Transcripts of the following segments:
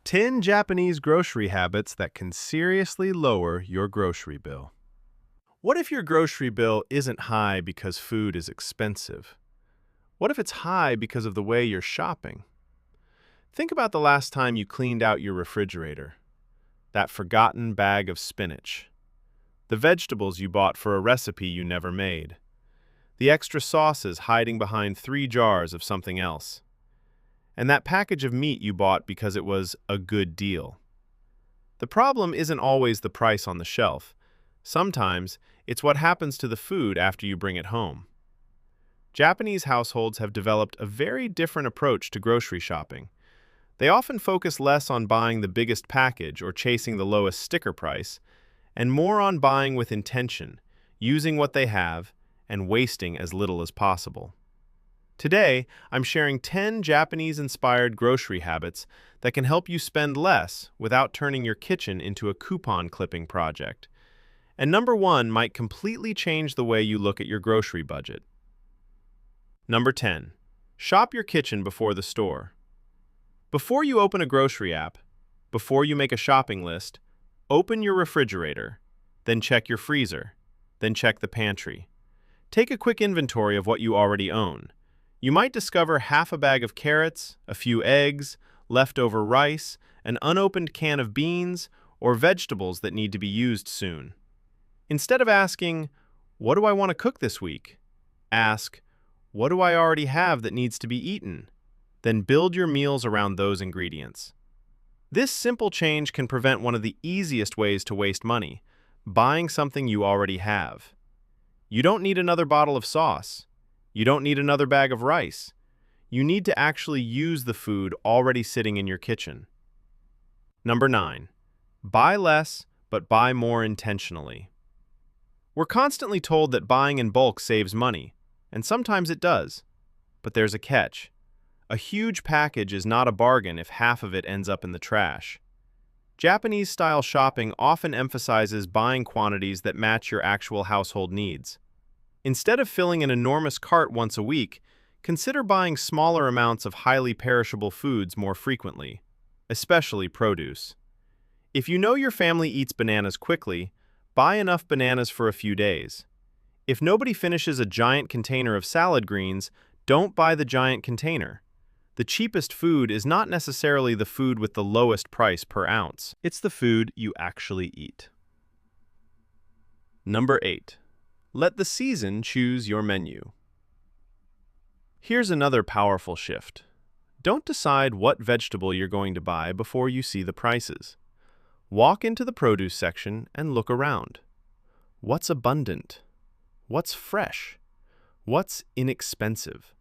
10 Japanese grocery habits that can seriously lower your grocery bill. What if your grocery bill isn't high because food is expensive? What if it's high because of the way you're shopping? Think about the last time you cleaned out your refrigerator. That forgotten bag of spinach. The vegetables you bought for a recipe you never made. The extra sauces hiding behind 3 jars of something else. And that package of meat you bought because it was a good deal. The problem isn't always the price on the shelf. Sometimes, it's what happens to the food after you bring it home. Japanese households have developed a very different approach to grocery shopping. They often focus less on buying the biggest package or chasing the lowest sticker price, and more on buying with intention, using what they have, and wasting as little as possible. Today, I'm sharing 10 Japanese-inspired grocery habits that can help you spend less without turning your kitchen into a coupon clipping project. And number 1 might completely change the way you look at your grocery budget. Number 10. Shop your kitchen before the store. Before you open a grocery app, before you make a shopping list, open your refrigerator, then check your freezer, then check the pantry. Take a quick inventory of what you already own. You might discover half a bag of carrots, a few eggs, leftover rice, an unopened can of beans, or vegetables that need to be used soon. Instead of asking, "What do I want to cook this week?" ask, "What do I already have that needs to be eaten?" Then build your meals around those ingredients. This simple change can prevent one of the easiest ways to waste money, buying something you already have. You don't need another bottle of sauce. You don't need another bag of rice. You need to actually use the food already sitting in your kitchen. Number 9. Buy less, but buy more intentionally. We're constantly told that buying in bulk saves money, and sometimes it does. But there's a catch. A huge package is not a bargain if half of it ends up in the trash. Japanese-style shopping often emphasizes buying quantities that match your actual household needs. Instead of filling an enormous cart once a week, consider buying smaller amounts of highly perishable foods more frequently, especially produce. If you know your family eats bananas quickly, buy enough bananas for a few days. If nobody finishes a giant container of salad greens, don't buy the giant container. The cheapest food is not necessarily the food with the lowest price per ounce. It's the food you actually eat. Number 8. Let the season choose your menu. Here's another powerful shift. Don't decide what vegetable you're going to buy before you see the prices. Walk into the produce section and look around. What's abundant? What's fresh? What's inexpensive?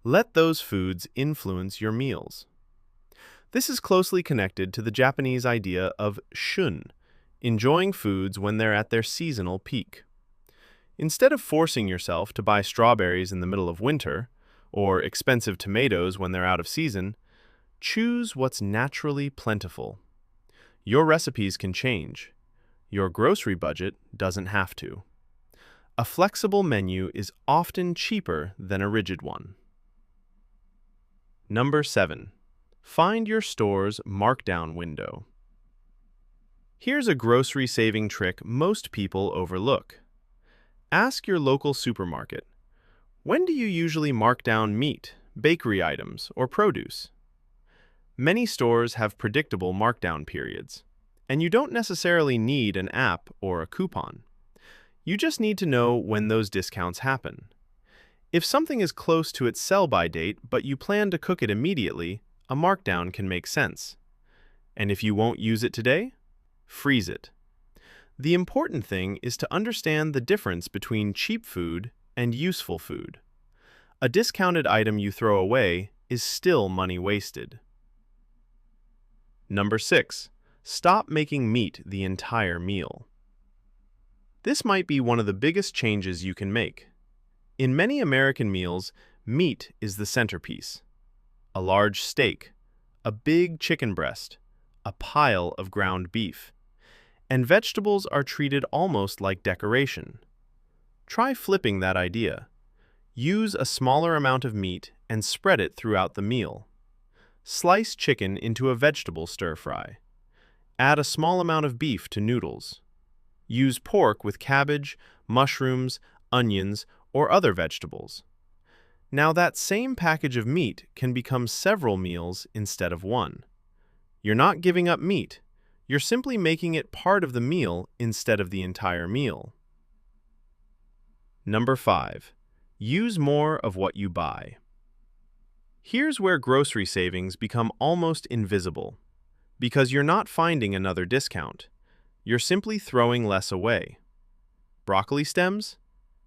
Let those foods influence your meals. This is closely connected to the Japanese idea of shun, enjoying foods when they're at their seasonal peak. Instead of forcing yourself to buy strawberries in the middle of winter, or expensive tomatoes when they're out of season, choose what's naturally plentiful. Your recipes can change. Your grocery budget doesn't have to. A flexible menu is often cheaper than a rigid one. Number 7. Find your store's markdown window. Here's a grocery saving trick most people overlook. Ask your local supermarket, when do you usually mark down meat, bakery items, or produce? Many stores have predictable markdown periods, and you don't necessarily need an app or a coupon. You just need to know when those discounts happen. If something is close to its sell-by date but you plan to cook it immediately, a markdown can make sense. And if you won't use it today, freeze it. The important thing is to understand the difference between cheap food and useful food. A discounted item you throw away is still money wasted. Number 6. Stop making meat the entire meal. This might be one of the biggest changes you can make. In many American meals, meat is the centerpiece. A large steak, a big chicken breast, a pile of ground beef. And vegetables are treated almost like decoration. Try flipping that idea. Use a smaller amount of meat and spread it throughout the meal. Slice chicken into a vegetable stir-fry. Add a small amount of beef to noodles. Use pork with cabbage, mushrooms, onions, or other vegetables. Now that same package of meat can become several meals instead of one. You're not giving up meat. You're simply making it part of the meal instead of the entire meal. Number 5. Use more of what you buy. Here's where grocery savings become almost invisible. Because you're not finding another discount. You're simply throwing less away. Broccoli stems?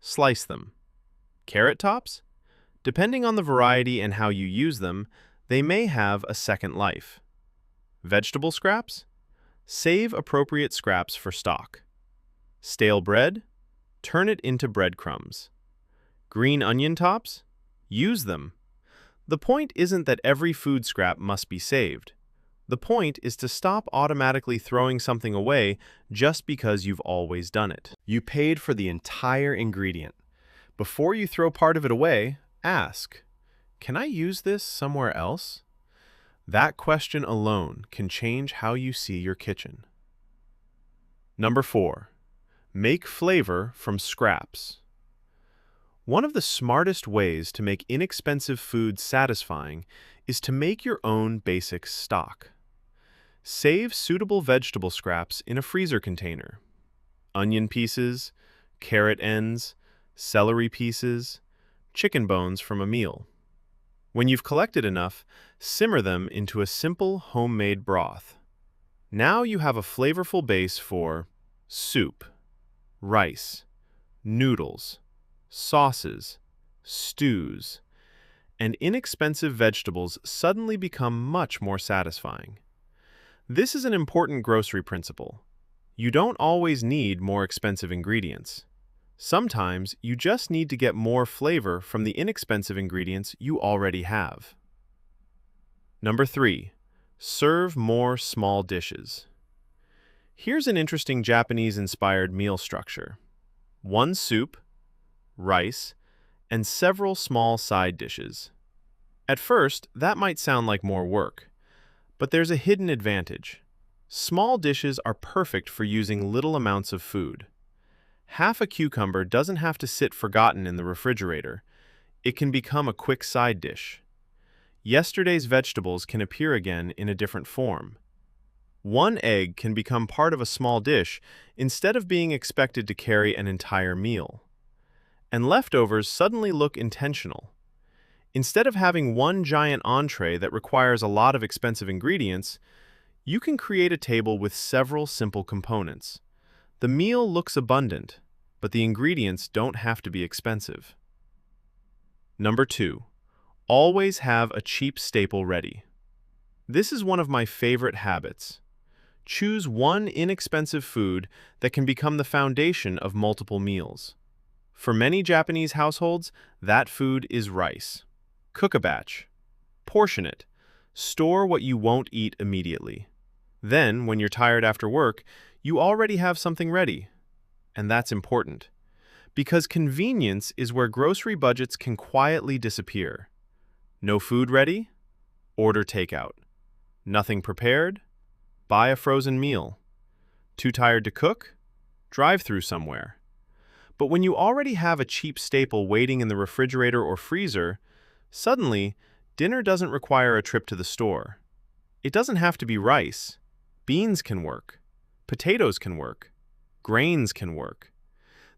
Slice them. Carrot tops? Depending on the variety and how you use them, they may have a second life. Vegetable scraps? Save appropriate scraps for stock. Stale bread? Turn it into breadcrumbs. Green onion tops? Use them. The point isn't that every food scrap must be saved. The point is to stop automatically throwing something away just because you've always done it. You paid for the entire ingredient. Before you throw part of it away, ask, "Can I use this somewhere else?" That question alone can change how you see your kitchen. Number 4. Make flavor from scraps. One of the smartest ways to make inexpensive food satisfying is to make your own basic stock. Save suitable vegetable scraps in a freezer container. Onion pieces, carrot ends, celery pieces, chicken bones from a meal. When you've collected enough, simmer them into a simple homemade broth. Now you have a flavorful base for soup, rice, noodles, sauces, stews, and inexpensive vegetables suddenly become much more satisfying. This is an important grocery principle. You don't always need more expensive ingredients. Sometimes you just need to get more flavor from the inexpensive ingredients you already have. Number 3. Serve more small dishes. Here's an interesting Japanese-inspired meal structure. 1 soup, rice, and several small side dishes. At first, that might sound like more work, but there's a hidden advantage. Small dishes are perfect for using little amounts of food. Half a cucumber doesn't have to sit forgotten in the refrigerator. It can become a quick side dish. Yesterday's vegetables can appear again in a different form. 1 egg can become part of a small dish instead of being expected to carry an entire meal. And leftovers suddenly look intentional. Instead of having one giant entree that requires a lot of expensive ingredients, you can create a table with several simple components. The meal looks abundant, but the ingredients don't have to be expensive. Number 2. Always have a cheap staple ready. This is one of my favorite habits. Choose one inexpensive food that can become the foundation of multiple meals. For many Japanese households, that food is rice. Cook a batch. Portion it. Store what you won't eat immediately. Then, when you're tired after work, you already have something ready. And that's important. Because convenience is where grocery budgets can quietly disappear. No food ready? Order takeout. Nothing prepared? Buy a frozen meal. Too tired to cook? Drive through somewhere. But when you already have a cheap staple waiting in the refrigerator or freezer, suddenly, dinner doesn't require a trip to the store. It doesn't have to be rice. Beans can work. Potatoes can work. Grains can work.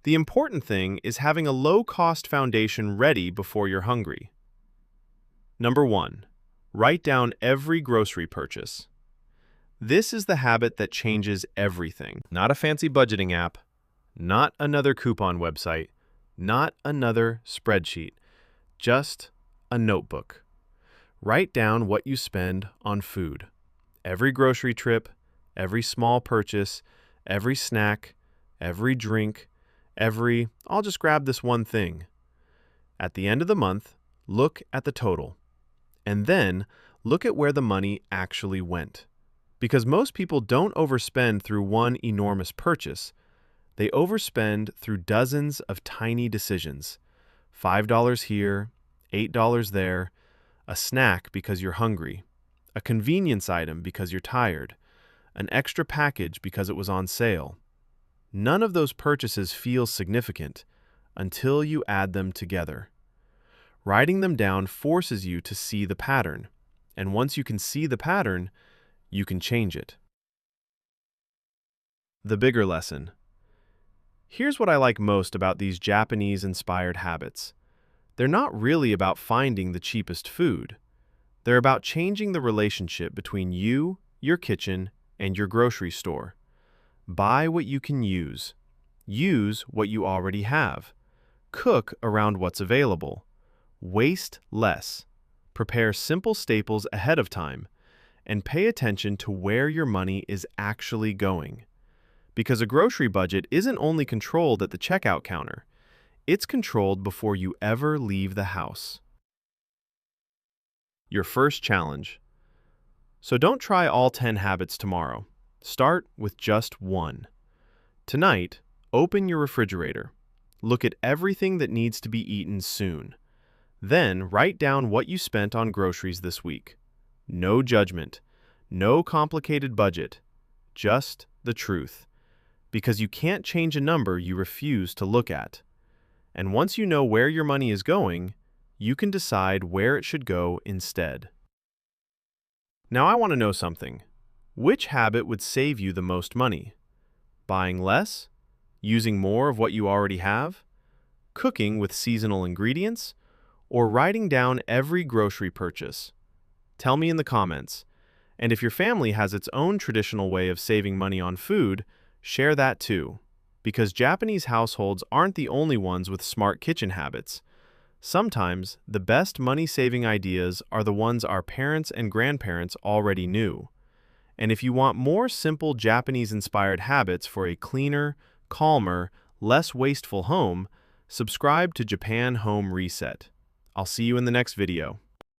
The important thing is having a low-cost foundation ready before you're hungry. Number 1. Write down every grocery purchase. This is the habit that changes everything. Not a fancy budgeting app, not another coupon website, not another spreadsheet, just a notebook. Write down what you spend on food. Every grocery trip, every small purchase, every snack, every drink, I'll just grab this one thing. At the end of the month, look at the total. And then, look at where the money actually went. Because most people don't overspend through one enormous purchase. They overspend through dozens of tiny decisions. $5 here, $8 there, a snack because you're hungry, a convenience item because you're tired, an extra package because it was on sale. None of those purchases feel significant until you add them together. Writing them down forces you to see the pattern, and once you can see the pattern, you can change it. The bigger lesson. Here's what I like most about these Japanese-inspired habits. They're not really about finding the cheapest food. They're about changing the relationship between you, your kitchen, and your grocery store. Buy what you can use. Use what you already have. Cook around what's available. Waste less. Prepare simple staples ahead of time. And pay attention to where your money is actually going. Because a grocery budget isn't only controlled at the checkout counter, it's controlled before you ever leave the house. Your first challenge. So don't try all 10 habits tomorrow. Start with just one. Tonight, open your refrigerator. Look at everything that needs to be eaten soon. Then write down what you spent on groceries this week. No judgment, no complicated budget, just the truth. Because you can't change a number you refuse to look at. And once you know where your money is going, you can decide where it should go instead. Now I want to know something. Which habit would save you the most money? Buying less? Using more of what you already have? Cooking with seasonal ingredients? Or writing down every grocery purchase? Tell me in the comments. And if your family has its own traditional way of saving money on food, share that too. Because Japanese households aren't the only ones with smart kitchen habits. Sometimes, the best money-saving ideas are the ones our parents and grandparents already knew. And if you want more simple Japanese-inspired habits for a cleaner, calmer, less wasteful home, subscribe to Japan Home Reset. I'll see you in the next video.